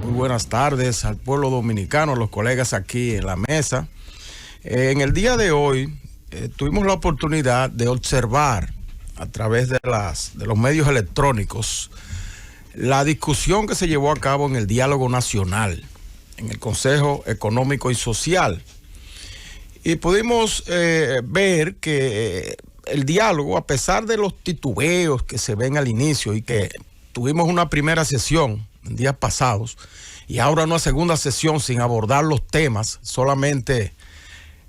Muy buenas tardes al pueblo dominicano, a los colegas aquí en la mesa. En el día de hoy tuvimos la oportunidad de observar a través de los medios electrónicos la discusión que se llevó a cabo en el diálogo nacional, en el Consejo Económico y Social. Y pudimos ver que el diálogo, a pesar de los titubeos que se ven al inicio y que tuvimos una primera sesión en días pasados y ahora una segunda sesión sin abordar los temas, solamente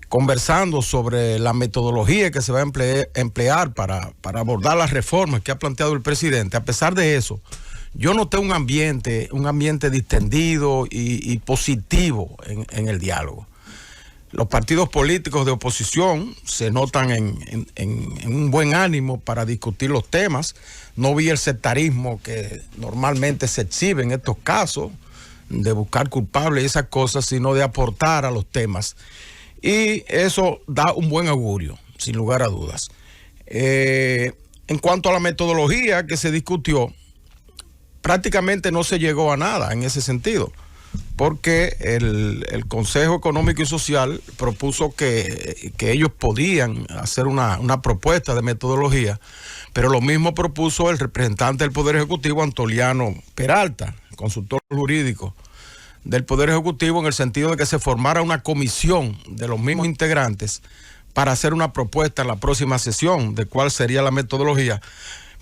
conversando sobre la metodología que se va a emplear para abordar las reformas que ha planteado el presidente. A pesar de eso, yo noté un ambiente distendido y positivo en el diálogo. Los partidos políticos de oposición se notan en un buen ánimo para discutir los temas. No vi el sectarismo que normalmente se exhibe en estos casos, de buscar culpables y esas cosas, sino de aportar a los temas. Y eso da un buen augurio, sin lugar a dudas. En cuanto a la metodología que se discutió, prácticamente no se llegó a nada en ese sentido, porque el Consejo Económico y Social propuso que ellos podían hacer una propuesta de metodología, pero lo mismo propuso el representante del Poder Ejecutivo, Antoliano Peralta, consultor jurídico del Poder Ejecutivo, en el sentido de que se formara una comisión de los mismos integrantes para hacer una propuesta en la próxima sesión de cuál sería la metodología.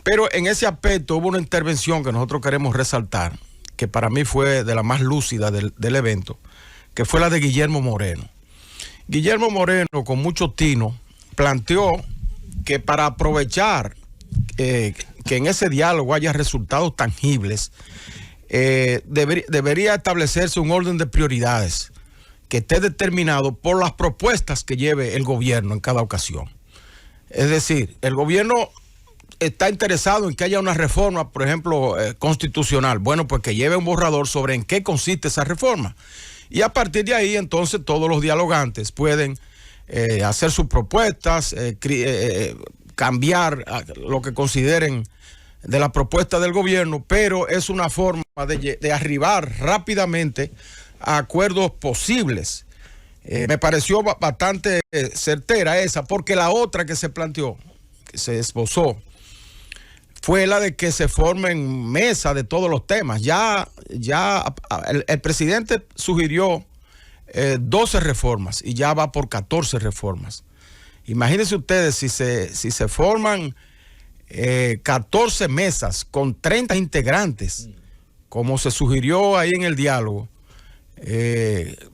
Pero en ese aspecto hubo una intervención que nosotros queremos resaltar, que para mí fue de la más lúcida del evento, que fue la de Guillermo Moreno. Guillermo Moreno, con mucho tino, planteó que para aprovechar que en ese diálogo haya resultados tangibles, debería establecerse un orden de prioridades que esté determinado por las propuestas que lleve el gobierno en cada ocasión. Es decir, el gobierno está interesado en que haya una reforma, por ejemplo, constitucional. Bueno, pues que lleve un borrador sobre en qué consiste esa reforma. Y a partir de ahí, entonces, todos los dialogantes pueden hacer sus propuestas, cambiar lo que consideren de la propuesta del gobierno, pero es una forma de arribar rápidamente a acuerdos posibles. Me pareció bastante certera esa, porque la otra que se planteó, que se esbozó, fue la de que se formen mesas de todos los temas. Ya el presidente sugirió 12 reformas y ya va por 14 reformas. Imagínense ustedes si se forman 14 mesas con 30 integrantes, como se sugirió ahí en el diálogo,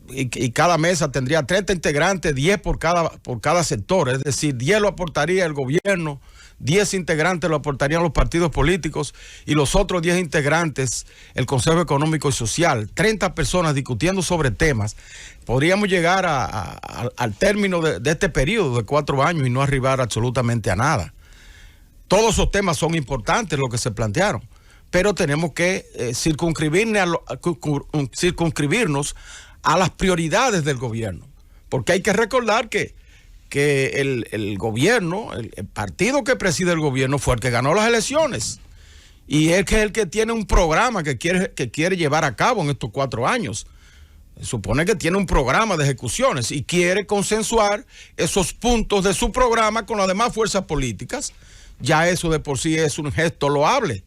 y cada mesa tendría 30 integrantes, 10 por cada sector, es decir, 10 lo aportaría el gobierno, 10 integrantes lo aportarían los partidos políticos y los otros 10 integrantes el Consejo Económico y Social. 30 personas discutiendo sobre temas. Podríamos llegar al término de este periodo de 4 años y no arribar absolutamente a nada. Todos esos temas son importantes, lo que se plantearon, pero tenemos que circunscribirnos a las prioridades del gobierno, porque hay que recordar que el gobierno, el partido que preside el gobierno fue el que ganó las elecciones y es el que tiene un programa que quiere llevar a cabo en estos 4 años. Se supone que tiene un programa de ejecuciones y quiere consensuar esos puntos de su programa con las demás fuerzas políticas. Ya eso de por sí es un gesto loable.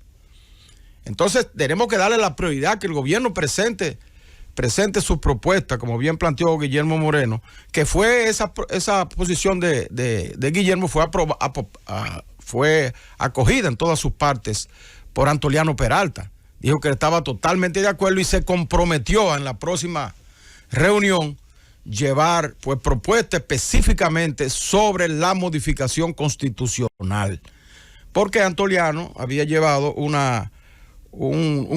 Entonces tenemos que darle la prioridad que el gobierno presente su propuesta, como bien planteó Guillermo Moreno, que fue esa posición de Guillermo fue acogida en todas sus partes por Antoliano Peralta. Dijo que estaba totalmente de acuerdo y se comprometió en la próxima reunión llevar pues propuestas específicamente sobre la modificación constitucional, porque Antoliano había llevado un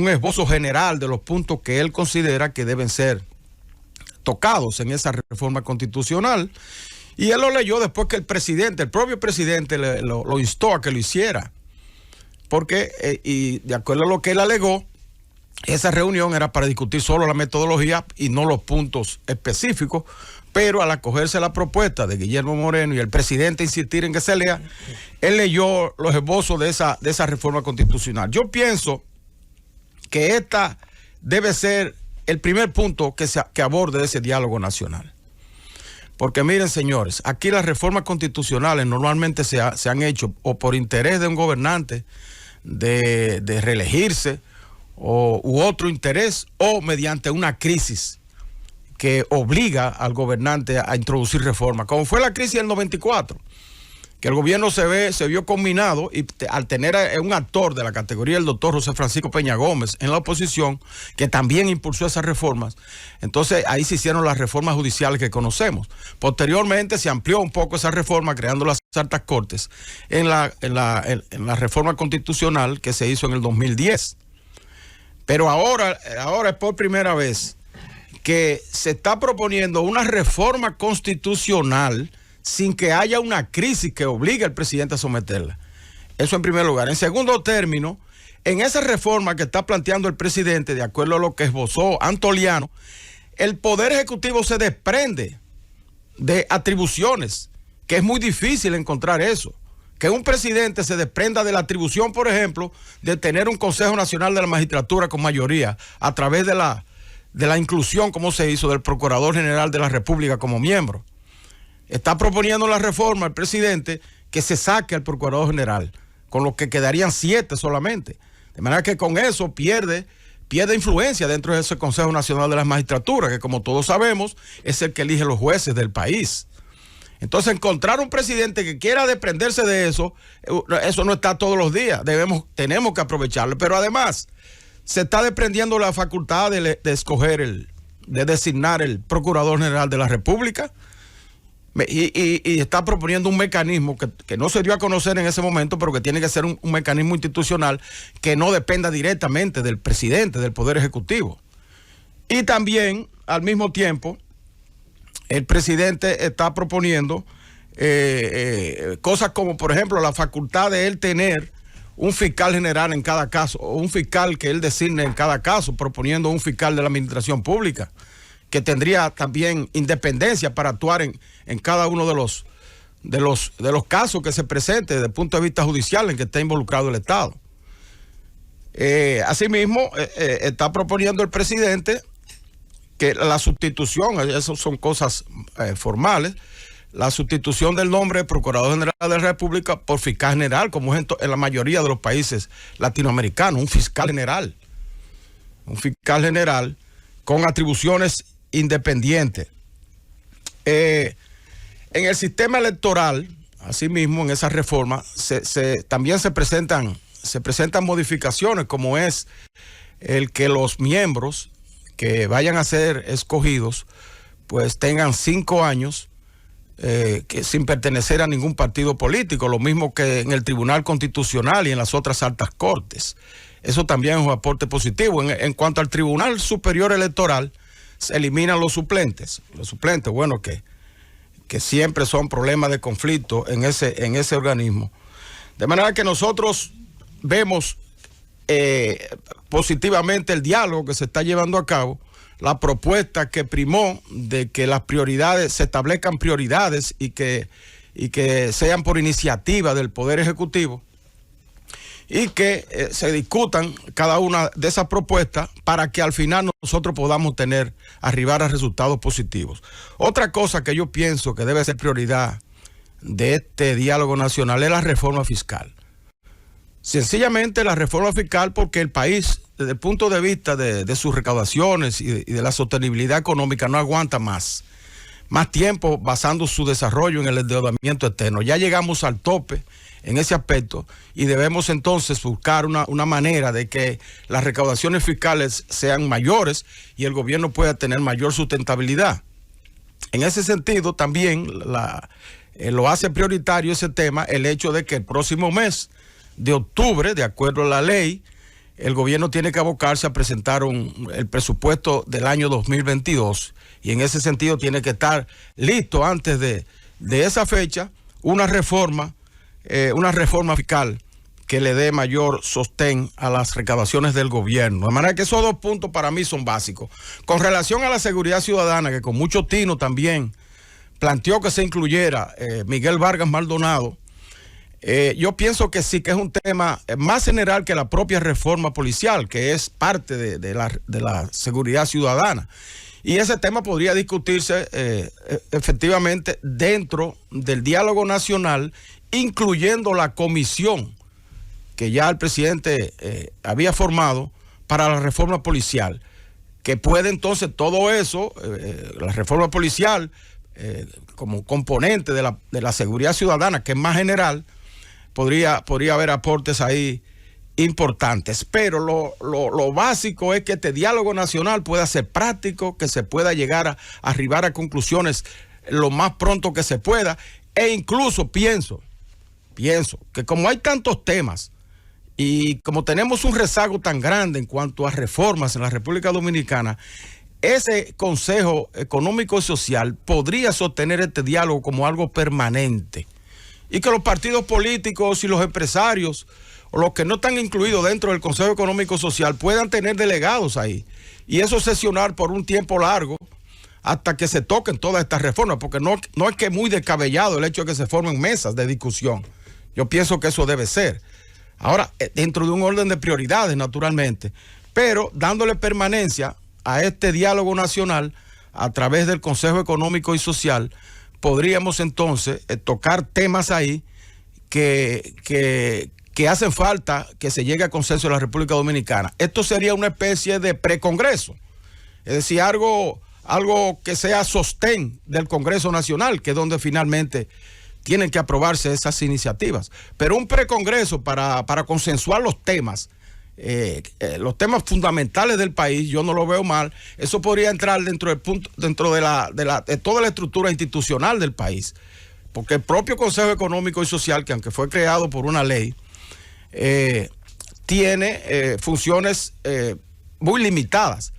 esbozo general de los puntos que él considera que deben ser tocados en esa reforma constitucional, y él lo leyó después que el propio presidente lo instó a que lo hiciera, porque y de acuerdo a lo que él alegó, esa reunión era para discutir solo la metodología y no los puntos específicos, pero al acogerse la propuesta de Guillermo Moreno y el presidente insistir en que se lea, él leyó los esbozos de esa reforma constitucional. Yo pienso que esta debe ser el primer punto que aborde ese diálogo nacional. Porque miren, señores, aquí las reformas constitucionales normalmente se han hecho o por interés de un gobernante de reelegirse u otro interés, o mediante una crisis que obliga al gobernante a introducir reformas, como fue la crisis del 94, que el gobierno se vio combinado y al tener un actor de la categoría del doctor José Francisco Peña Gómez en la oposición, que también impulsó esas reformas, entonces ahí se hicieron las reformas judiciales que conocemos. Posteriormente se amplió un poco esa reforma creando las altas cortes en la reforma constitucional que se hizo en el 2010. Pero ahora es por primera vez que se está proponiendo una reforma constitucional sin que haya una crisis que obligue al presidente a someterla. Eso en primer lugar. En segundo término, en esa reforma que está planteando el presidente, de acuerdo a lo que esbozó Antoliano, el Poder Ejecutivo se desprende de atribuciones, que es muy difícil encontrar eso. Que un presidente se desprenda de la atribución, por ejemplo, de tener un Consejo Nacional de la Magistratura con mayoría a través de la inclusión, como se hizo, del Procurador General de la República como miembro. Está proponiendo la reforma el presidente que se saque al Procurador General, con lo que quedarían 7 solamente. De manera que con eso pierde influencia dentro de ese Consejo Nacional de la Magistratura, que como todos sabemos es el que elige los jueces del país. Entonces, encontrar un presidente que quiera desprenderse de eso no está todos los días. Tenemos que aprovecharlo. Pero además, se está desprendiendo la facultad de designar el Procurador General de la República. Y está proponiendo un mecanismo que no se dio a conocer en ese momento, pero que tiene que ser un mecanismo institucional que no dependa directamente del presidente, del Poder Ejecutivo. Y también, al mismo tiempo, el presidente está proponiendo cosas como, por ejemplo, la facultad de él tener un fiscal general en cada caso, o un fiscal que él designe en cada caso, proponiendo un fiscal de la administración pública, que tendría también independencia para actuar en cada uno de los casos que se presente desde el punto de vista judicial en que esté involucrado el Estado. Asimismo, está proponiendo el presidente que la sustitución, eso son cosas formales, la sustitución del nombre de Procurador General de la República por fiscal general, como es en la mayoría de los países latinoamericanos, un fiscal general con atribuciones independientes. En el sistema electoral, asimismo, en esa reforma, también se presentan modificaciones, como es el que los miembros que vayan a ser escogidos, pues tengan 5 años que sin pertenecer a ningún partido político, lo mismo que en el Tribunal Constitucional y en las otras altas cortes. Eso también es un aporte positivo. En cuanto al Tribunal Superior Electoral, se eliminan los suplentes. Los suplentes, bueno, que siempre son problemas de conflicto en ese organismo. De manera que nosotros vemos positivamente el diálogo que se está llevando a cabo, la propuesta que primó de que las prioridades, se establezcan prioridades y que sean por iniciativa del Poder Ejecutivo, y que se discutan cada una de esas propuestas para que al final nosotros podamos arribar a resultados positivos. Otra cosa que yo pienso que debe ser prioridad de este diálogo nacional es la reforma fiscal. Sencillamente la reforma fiscal, porque el país, desde el punto de vista de sus recaudaciones y de la sostenibilidad económica, no aguanta más tiempo basando su desarrollo en el endeudamiento externo. Ya llegamos al tope en ese aspecto y debemos entonces buscar una manera de que las recaudaciones fiscales sean mayores y el gobierno pueda tener mayor sustentabilidad. En ese sentido también lo hace prioritario ese tema el hecho de que el próximo mes de octubre, de acuerdo a la ley, el gobierno tiene que abocarse a presentar el presupuesto del año 2022 y en ese sentido tiene que estar listo antes de esa fecha una reforma fiscal que le dé mayor sostén a las recaudaciones del gobierno. De manera que esos 2 puntos para mí son básicos. Con relación a la seguridad ciudadana, que con mucho tino también planteó que se incluyera Miguel Vargas Maldonado, Yo pienso que sí, que es un tema más general que la propia reforma policial, que es parte de la seguridad ciudadana. Y ese tema podría discutirse efectivamente dentro del diálogo nacional, incluyendo la comisión que ya el presidente había formado para la reforma policial, que puede entonces todo eso, la reforma policial como componente de la seguridad ciudadana, que es más general, podría haber aportes ahí importantes, pero lo básico es que este diálogo nacional pueda ser práctico, que se pueda llegar a arribar a conclusiones lo más pronto que se pueda, e incluso pienso que como hay tantos temas y como tenemos un rezago tan grande en cuanto a reformas en la República Dominicana, ese Consejo Económico y Social podría sostener este diálogo como algo permanente, y que los partidos políticos y los empresarios o los que no están incluidos dentro del Consejo Económico y Social puedan tener delegados ahí, y eso sesionar por un tiempo largo hasta que se toquen todas estas reformas, porque no es que es muy descabellado el hecho de que se formen mesas de discusión. Yo pienso que eso debe ser. Ahora, dentro de un orden de prioridades, naturalmente, pero dándole permanencia a este diálogo nacional a través del Consejo Económico y Social, podríamos entonces tocar temas ahí que hacen falta que se llegue a consenso en la República Dominicana. Esto sería una especie de precongreso, es decir, algo que sea sostén del Congreso Nacional, que es donde finalmente tienen que aprobarse esas iniciativas. Pero un precongreso para consensuar los temas fundamentales del país, yo no lo veo mal. Eso podría entrar dentro de toda la estructura institucional del país, porque el propio Consejo Económico y Social, que aunque fue creado por una ley, tiene funciones muy limitadas.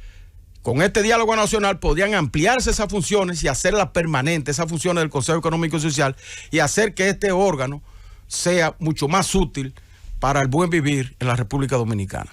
Con este diálogo nacional podrían ampliarse esas funciones y hacerlas permanentes, esas funciones del Consejo Económico y Social, y hacer que este órgano sea mucho más útil para el buen vivir en la República Dominicana.